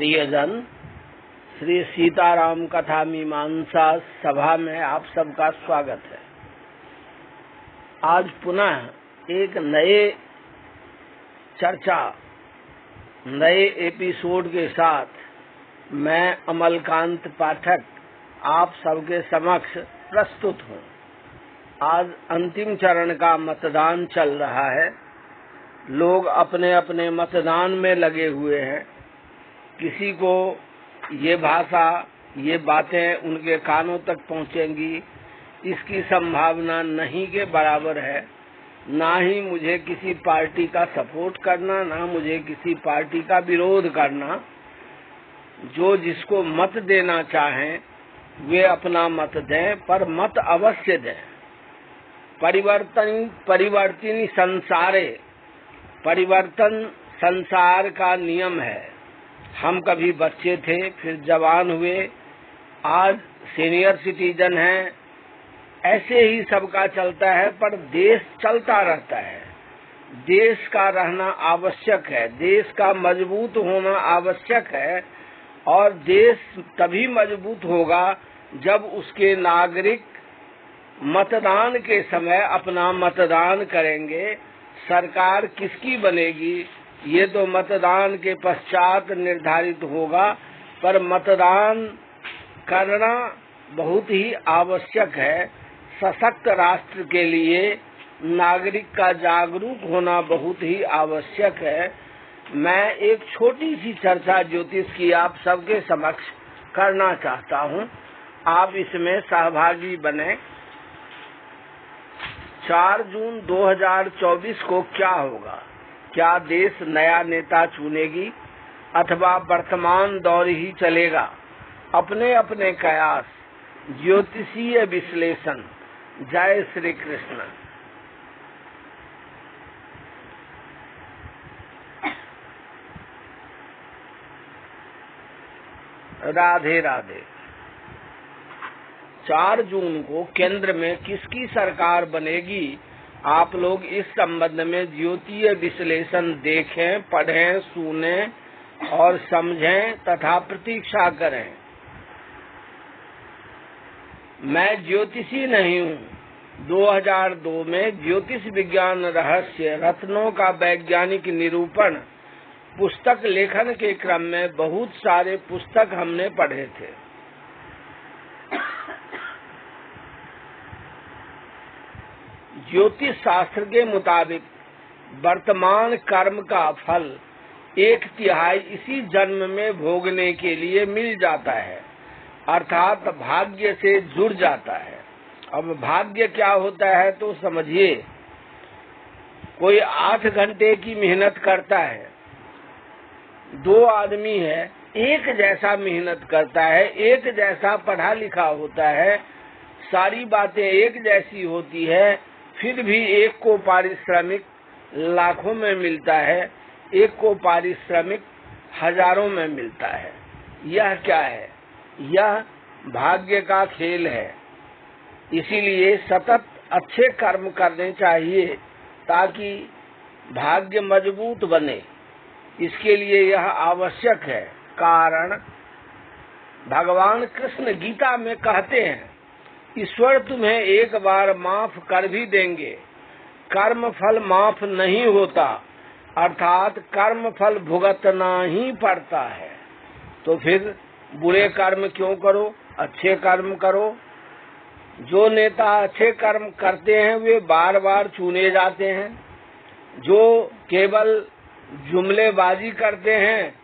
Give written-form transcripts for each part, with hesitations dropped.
प्रियजन, श्री सीताराम कथा मीमांसा सभा में आप सबका स्वागत है। आज पुनः एक नए चर्चा, नए एपिसोड के साथ मैं अमलकांत पाठक आप सबके समक्ष प्रस्तुत हूँ। आज अंतिम चरण का मतदान चल रहा है। लोग अपने अपने मतदान में लगे हुए हैं। किसी को ये भाषा, ये बातें उनके कानों तक पहुंचेंगी, इसकी संभावना नहीं के बराबर है। ना ही मुझे किसी पार्टी का सपोर्ट करना, ना मुझे किसी पार्टी का विरोध करना। जो जिसको मत देना चाहें वे अपना मत दें, पर मत अवश्य दें। परिवर्तन संसारे, परिवर्तन संसार का नियम है। हम कभी बच्चे थे, फिर जवान हुए, आज सीनियर सिटीजन हैं। ऐसे ही सबका चलता है, पर देश चलता रहता है। देश का रहना आवश्यक है, देश का मजबूत होना आवश्यक है। और देश तभी मजबूत होगा जब उसके नागरिक मतदान के समय अपना मतदान करेंगे। सरकार किसकी बनेगी ये तो मतदान के पश्चात निर्धारित होगा, पर मतदान करना बहुत ही आवश्यक है। सशक्त राष्ट्र के लिए नागरिक का जागरूक होना बहुत ही आवश्यक है। मैं एक छोटी सी चर्चा ज्योतिष की आप सबके समक्ष करना चाहता हूँ। आप इसमें सहभागी बने। 4 जून 2024 को क्या होगा? क्या देश नया नेता चुनेगी अथवा वर्तमान दौर ही चलेगा? अपने अपने कयास, ज्योतिषीय विश्लेषण। जय श्री कृष्ण। राधे राधे। 4 जून को केंद्र में किसकी सरकार बनेगी? आप लोग इस संबंध में ज्योतिषीय विश्लेषण देखें, पढ़ें, सुनें और समझें तथा प्रतीक्षा करें। मैं ज्योतिषी नहीं हूँ। 2002 में ज्योतिष विज्ञान रहस्य रत्नों का वैज्ञानिक निरूपण पुस्तक लेखन के क्रम में बहुत सारे पुस्तक हमने पढ़े थे। ज्योतिष शास्त्र के मुताबिक वर्तमान कर्म का फल 1/3 इसी जन्म में भोगने के लिए मिल जाता है, अर्थात भाग्य से जुड़ जाता है। अब भाग्य क्या होता है तो समझिए। कोई 8 घंटे की मेहनत करता है, 2 आदमी है, एक जैसा मेहनत करता है, एक जैसा पढ़ा लिखा होता है, सारी बातें एक जैसी होती है, फिर भी एक को पारिश्रमिक लाखों में मिलता है, एक को पारिश्रमिक हजारों में मिलता है। यह क्या है? यह भाग्य का खेल है। इसीलिए सतत अच्छे कर्म करने चाहिए ताकि भाग्य मजबूत बने। इसके लिए यह आवश्यक है। कारण भगवान कृष्ण गीता में कहते हैं, ईश्वर तुम्हें एक बार माफ कर भी देंगे, कर्म फल माफ नहीं होता, अर्थात कर्म फल भुगतना ही पड़ता है। तो फिर बुरे कर्म क्यों करो, अच्छे कर्म करो। जो नेता अच्छे कर्म करते हैं वे बार बार चुने जाते हैं। जो केवल जुमलेबाजी करते हैं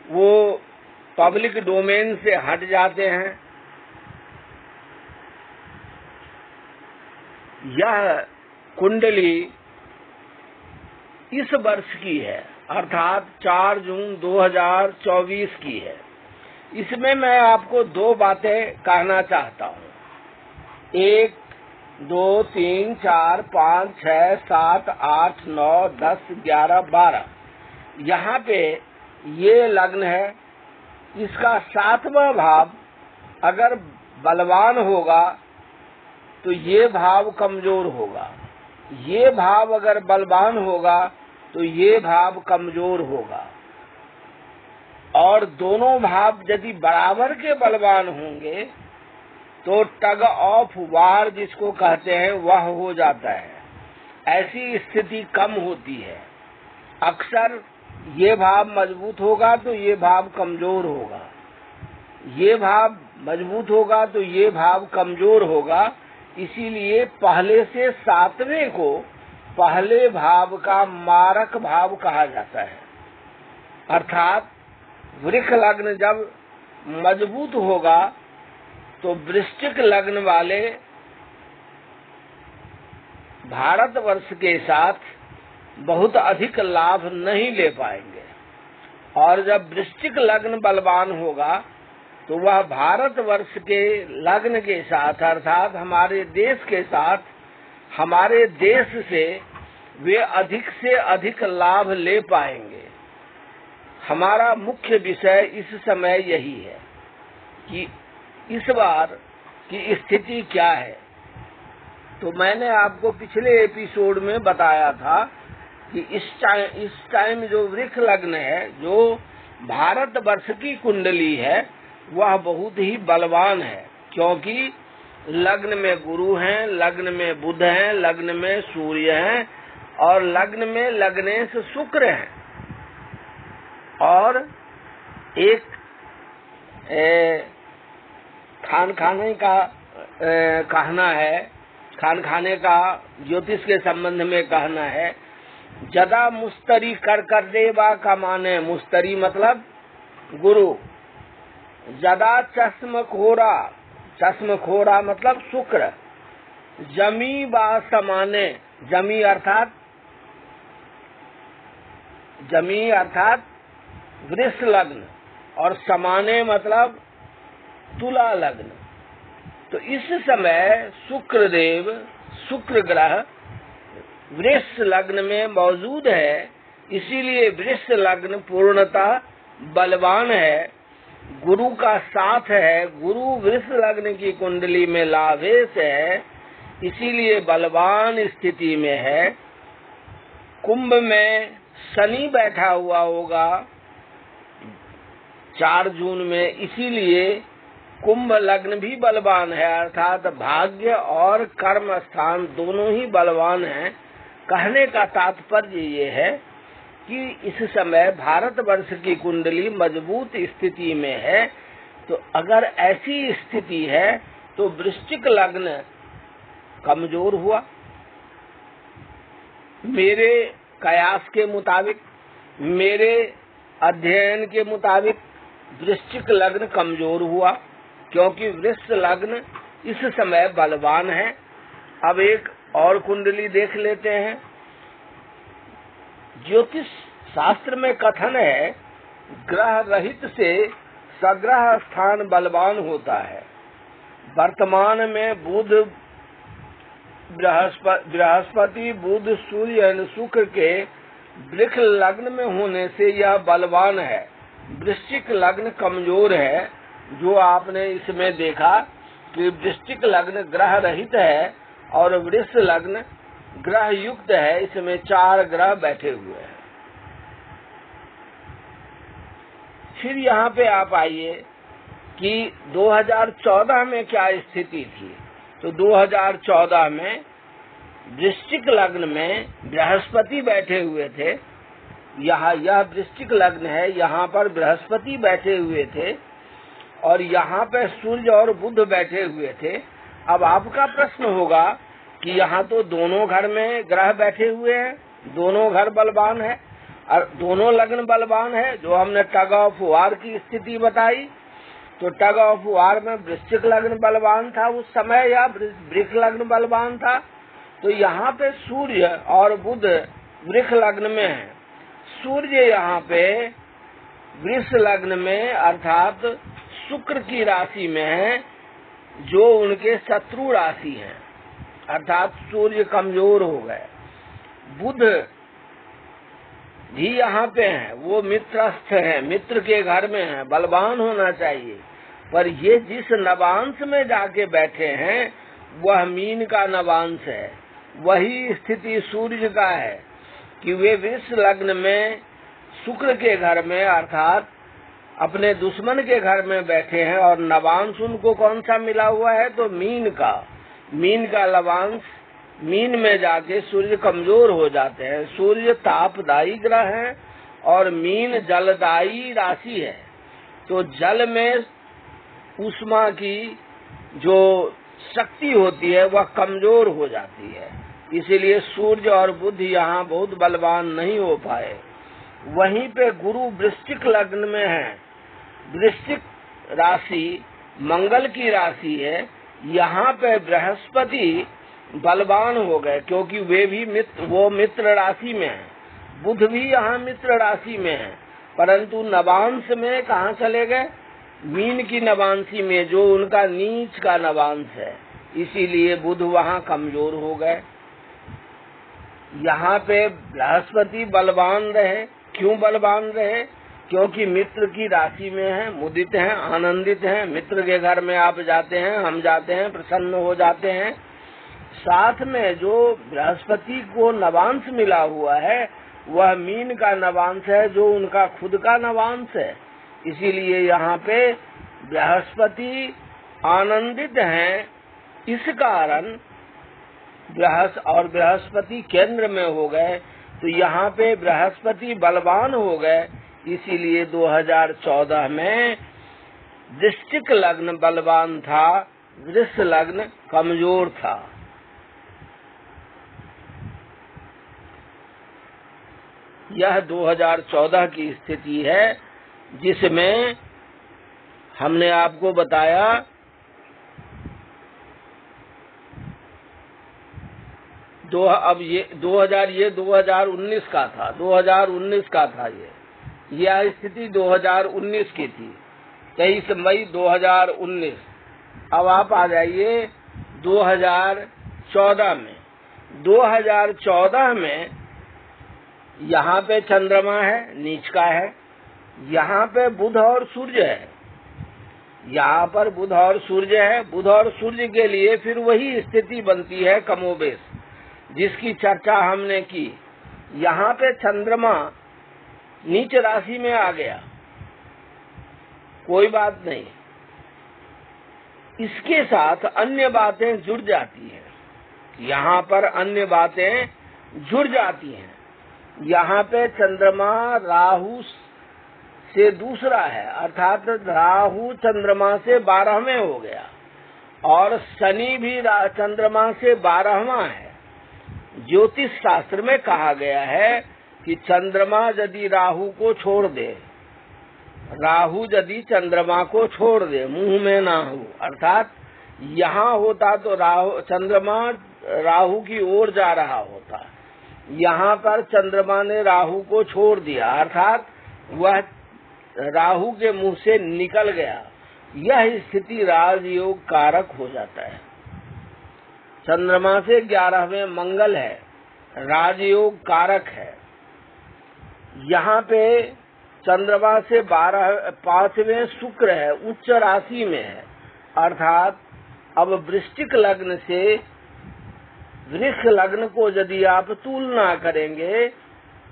वो पब्लिक डोमेन से हट जाते हैं। यह कुंडली इस वर्ष की है, अर्थात 4 जून 2024 की है। इसमें मैं आपको 2 बातें कहना चाहता हूँ। 1, 2, 3, 4, 5, 6, 7, 8, 9, 10, 11, 12 यहाँ पे ये लग्न है। इसका 7वां भाव अगर बलवान होगा तो ये भाव कमजोर होगा, ये भाव अगर बलवान होगा तो ये भाव कमजोर होगा। और दोनों भाव यदि बराबर के बलवान होंगे तो टग ऑफ वार जिसको कहते हैं वह हो जाता है। ऐसी स्थिति कम होती है। अक्सर ये भाव मजबूत होगा तो ये भाव कमजोर होगा, ये भाव मजबूत होगा तो ये भाव कमजोर होगा। इसीलिए पहले से सातवें को पहले भाव का मारक भाव कहा जाता है। अर्थात वृक्ष लग्न जब मजबूत होगा तो वृश्चिक लग्न वाले भारतवर्ष के साथ बहुत अधिक लाभ नहीं ले पाएंगे, और जब वृश्चिक लग्न बलवान होगा तो वह भारतवर्ष के लग्न के साथ अर्थात हमारे देश के साथ, हमारे देश से वे अधिक से अधिक लाभ ले पाएंगे। हमारा मुख्य विषय इस समय यही है कि इस बार की स्थिति क्या है। तो मैंने आपको पिछले एपिसोड में बताया था कि इस टाइम जो वृक्ष लग्न है, जो भारतवर्ष की कुंडली है, वह बहुत ही बलवान है, क्योंकि लग्न में गुरु हैं, लग्न में बुध हैं, लग्न में सूर्य हैं और लग्न में लग्नेश शुक्र हैं। और एक खाने का कहना है, खाने का ज्योतिष के संबंध में कहना है, जदा मुस्तरी कर देवा का माने, मुस्तरी मतलब गुरु, जदा चश्म खोरा मतलब शुक्र, जमी बा समाने, जमी अर्थात वृष लग्न और समाने मतलब तुला लग्न। तो इस समय शुक्र ग्रह वृष लग्न में मौजूद है, इसीलिए वृष लग्न पूर्णतः बलवान है। गुरु का साथ है, गुरु वृष लग्न की कुंडली में लाभेश है, इसीलिए बलवान स्थिति में है। कुंभ में शनि बैठा हुआ होगा 4 जून में, इसीलिए कुंभ लग्न भी बलवान है, अर्थात भाग्य और कर्म स्थान दोनों ही बलवान हैं। कहने का तात्पर्य ये है कि इस समय भारतवर्ष की कुंडली मजबूत स्थिति में है। तो अगर ऐसी स्थिति है तो वृश्चिक लग्न कमजोर हुआ। मेरे कयास के मुताबिक, मेरे अध्ययन के मुताबिक वृश्चिक लग्न कमजोर हुआ, क्योंकि वृष लग्न इस समय बलवान है। अब एक और कुंडली देख लेते हैं। ज्योतिष शास्त्र में कथन है, ग्रह रहित से सग्रह स्थान बलवान होता है। वर्तमान में बुध, बृहस्पति, बुध, सूर्य और शुक्र के वृक्ष लग्न में होने से यह बलवान है। वृश्चिक लग्न कमजोर है। जो आपने इसमें देखा कि वृश्चिक लग्न ग्रह रहित है और वृष लग्न ग्रह युक्त है, इसमें 4 ग्रह बैठे हुए हैं। फिर यहाँ पे आप आइए कि 2014 में क्या स्थिति थी। तो 2014 में वृश्चिक लग्न में बृहस्पति बैठे हुए थे। यह वृश्चिक लग्न है, यहाँ पर बृहस्पति बैठे हुए थे और यहाँ पे सूर्य और बुध बैठे हुए थे। अब आपका प्रश्न होगा कि यहाँ तो दोनों घर में ग्रह बैठे हुए हैं, दोनों घर बलवान है और दोनों लग्न बलवान है। जो हमने टग ऑफ वार की स्थिति बताई, तो टग ऑफ वार में वृश्चिक लग्न बलवान था उस समय, या वृक्ष लग्न बलवान था। तो यहाँ पे सूर्य और बुध वृक्ष लग्न में है। सूर्य यहाँ पे वृष लग्न में अर्थात शुक्र की राशि में है, जो उनके शत्रु राशि है, अर्थात सूर्य कमजोर हो गए। बुध भी यहाँ पे है, वो मित्रस्थ है, मित्र के घर में है, बलवान होना चाहिए। पर ये जिस नवांश में जाके बैठे हैं वह मीन का नवांश है। वही स्थिति सूर्य का है कि वे वृष लग्न में शुक्र के घर में अर्थात अपने दुश्मन के घर में बैठे हैं और नवांश उनको कौन सा मिला हुआ है, तो मीन का लवांश मीन में जाके सूर्य कमजोर हो जाते हैं। सूर्य तापदायी ग्रह है और मीन जलदायी राशि है, तो जल में ऊष्मा की जो शक्ति होती है वह कमजोर हो जाती है, इसीलिए सूर्य और बुध यहाँ बहुत बलवान नहीं हो पाए। वहीं पे गुरु वृश्चिक लग्न में है, वृश्चिक राशि मंगल की राशि है, यहाँ पे बृहस्पति बलवान हो गए, क्योंकि वो मित्र राशि में है, बुध भी यहाँ मित्र राशि में है, परंतु नवांश में कहाँ चले गए, मीन की नवांशी में, जो उनका नीच का नवांश है, इसीलिए बुध वहाँ कमजोर हो गए। यहाँ पे बृहस्पति बलवान रहे, क्यों बलवान रहे, क्योंकि मित्र की राशि में है, मुदित हैं, आनंदित हैं, मित्र के घर में आप जाते हैं, हम जाते हैं, प्रसन्न हो जाते हैं। साथ में जो बृहस्पति को नवांश मिला हुआ है वह मीन का नवांश है, जो उनका खुद का नवांश है, इसीलिए यहाँ पे बृहस्पति आनंदित हैं। इस कारण बृहस्पति केंद्र में हो गए, तो यहाँ पे बृहस्पति बलवान हो गए, इसीलिए 2014 में वृश्चिक लग्न बलवान था, वृष लग्न कमजोर था। यह 2014 की स्थिति है, जिसमें हमने आपको बताया अब ये 2019 का था, 2019 का था यह स्थिति 2019 की थी, 23 मई 2019। अब आप आ जाइए 2014 में। 2014 में यहाँ पे चंद्रमा है, नीच का है, यहाँ पे बुध और सूर्य है, यहाँ पर बुध और सूर्य है। बुध और सूर्य के लिए फिर वही स्थिति बनती है कमोबेश, जिसकी चर्चा हमने की। यहाँ पे चंद्रमा नीच राशि में आ गया, कोई बात नहीं, इसके साथ अन्य बातें जुड़ जाती हैं, यहाँ पर अन्य बातें जुड़ जाती हैं। यहाँ पे चंद्रमा राहु से दूसरा है, अर्थात राहु चंद्रमा से 12वें हो गया, और शनि भी चंद्रमा से 12वां है। ज्योतिष शास्त्र में कहा गया है कि चंद्रमा यदि राहु को छोड़ दे, राहु यदि चंद्रमा को छोड़ दे, मुंह में ना हो, अर्थात यहाँ होता तो चंद्रमा राहु की ओर जा रहा होता, यहाँ पर चंद्रमा ने राहु को छोड़ दिया, अर्थात वह राहु के मुंह से निकल गया। यह स्थिति राजयोग कारक हो जाता है। चंद्रमा से 11वें मंगल है, राजयोग कारक है। यहाँ पे चंद्रमा से 5वें शुक्र है, उच्च राशि में है, अर्थात अब वृश्चिक लग्न से वृष लग्न को यदि आप तुलना करेंगे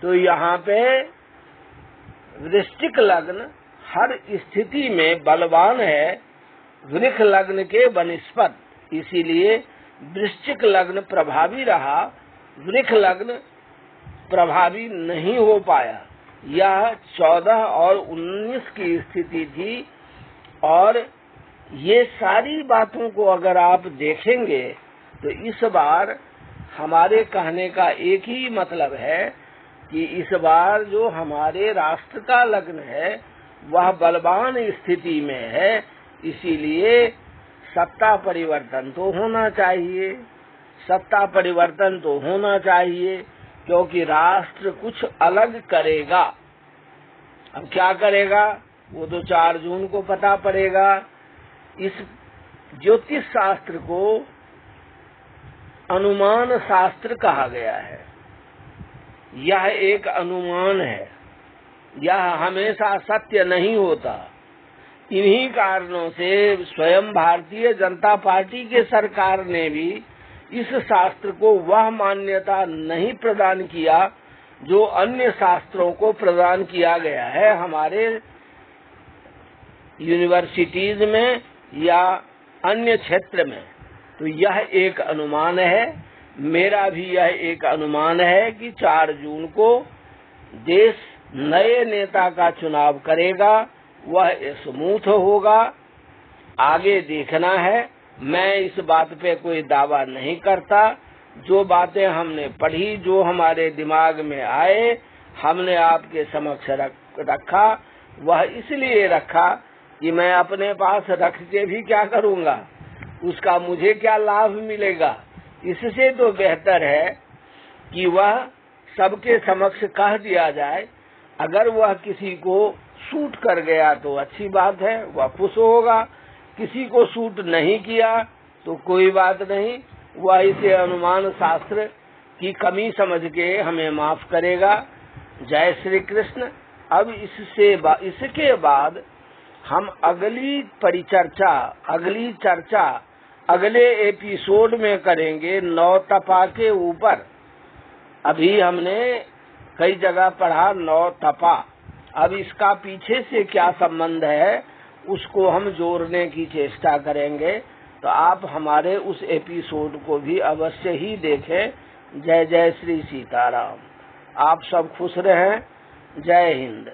तो यहाँ पे वृश्चिक लग्न हर स्थिति में बलवान है वृष लग्न के बनिस्पत, इसीलिए वृश्चिक लग्न प्रभावी रहा, वृष लग्न प्रभावी नहीं हो पाया। यह 14 और 19 की स्थिति थी, और ये सारी बातों को अगर आप देखेंगे तो इस बार हमारे कहने का एक ही मतलब है कि इस बार जो हमारे राष्ट्र का लग्न है वह बलवान स्थिति में है, इसीलिए सत्ता परिवर्तन तो होना चाहिए, सत्ता परिवर्तन तो होना चाहिए, क्योंकि राष्ट्र कुछ अलग करेगा। अब क्या करेगा वो तो 4 जून को पता पड़ेगा। इस ज्योतिष शास्त्र को अनुमान शास्त्र कहा गया है। यह एक अनुमान है, यह हमेशा सत्य नहीं होता। इन्हीं कारणों से स्वयं भारतीय जनता पार्टी के सरकार ने भी इस शास्त्र को वह मान्यता नहीं प्रदान किया जो अन्य शास्त्रों को प्रदान किया गया है हमारे यूनिवर्सिटीज में या अन्य क्षेत्र में। तो यह एक अनुमान है, मेरा भी यह एक अनुमान है कि 4 जून को देश नए नेता का चुनाव करेगा, वह स्मूथ होगा। आगे देखना है, मैं इस बात पे कोई दावा नहीं करता। जो बातें हमने पढ़ी, जो हमारे दिमाग में आए, हमने आपके समक्ष रखा। वह इसलिए रखा कि मैं अपने पास रख के भी क्या करूँगा, उसका मुझे क्या लाभ मिलेगा। इससे तो बेहतर है कि वह सबके समक्ष कह दिया जाए। अगर वह किसी को सूट कर गया तो अच्छी बात है, वह खुश होगा। किसी को सूट नहीं किया तो कोई बात नहीं, वह इसे अनुमान शास्त्र की कमी समझ के हमें माफ करेगा। जय श्री कृष्ण। अब इसके बाद हम अगली चर्चा अगले एपिसोड में करेंगे 9 तपा के ऊपर। अभी हमने कई जगह पढ़ा 9 तपा। अब इसका पीछे से क्या संबंध है, उसको हम जोड़ने की चेष्टा करेंगे। तो आप हमारे उस एपिसोड को भी अवश्य ही देखें। जय जय श्री सीताराम। आप सब खुश रहें। जय हिंद।